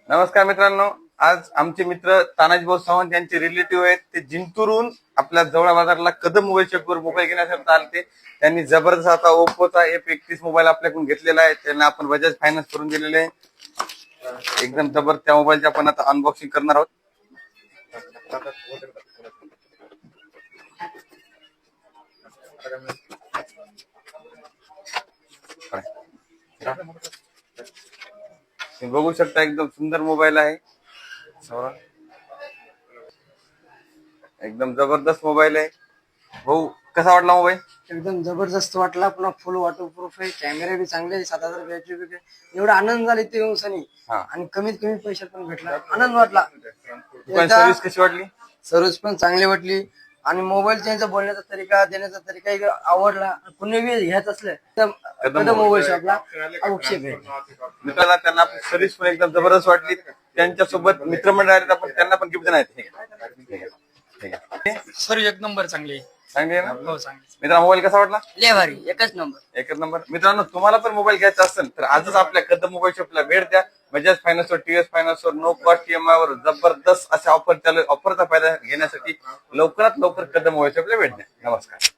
नमस्कार मित्रांनो, आज आमचे मित्र तानाजी भाऊ सावंत यांचे रिलेटिव्ह आहेत. ते जिंतूरून आपल्या जवळ बाजारला कदम मोबाईल शॉपवर मोबाईल घेण्यासाठी आले. त्यांनी जबरदस्त आता ओप्पोचा F31 मोबाईल आपल्याकडून घेतलेला आहे. त्यांना आपण बजाज फायनान्स करून दिलेले आहे. एकदम जबर त्या मोबाईलची आपण आता अनबॉक्सिंग करणार आहोत. तुम्ही बघू शकता, एकदम सुंदर मोबाईल आहे. एकदम जबरदस्त मोबाईल आहे. भाऊ, कसा वाटला मोबाईल? एकदम जबरदस्त वाटला. पुन्हा फुल वॉटरप्रूफ आहे, कॅमेरा बी चांगले, 7000 बॅटरी. एवढा आनंद झाला इथे येऊन सनी, आणि कमीत कमी पैशात पण भेटला. आनंद वाटला. सर्व्हिस कशी वाटली? सर्व्हिस पण चांगली वाटली, आणि मोबाईल त्यांचा बोलण्याचा तरीका, देण्याचा तरीका आवडला. कुणी बी घ्यायचं असलं तर कदम मोबाईल शॉपला अवश्य भेट. मित्रांना त्यांना सर्व्हिस पण एकदम जबरदस्त वाटली. त्यांच्यासोबत मित्रमंडळ आहेत, आपण त्यांना पण गिफ्ट देणार आहेत. सर्व एक नंबर चांगली चांगली आहे ना? हो, चांगली. मित्रा, मोबाईल कसा वाटला? लय भारी, एकच नंबर. एकच नंबर. मित्रांनो, तुम्हाला पण मोबाईल घ्यायचा असेल तर आजच आपल्या कदम मोबाईल शॉपला भेट द्या. बजाज फायनान्सवर, TVS फायनान्सवर नो कॉस्ट EMI वर जबरदस्त अशा ऑफर चालू. ऑफरचा फायदा घेण्यासाठी लवकरात लवकर कदम मोबाईल शॉपला भेट द्या. नमस्कार.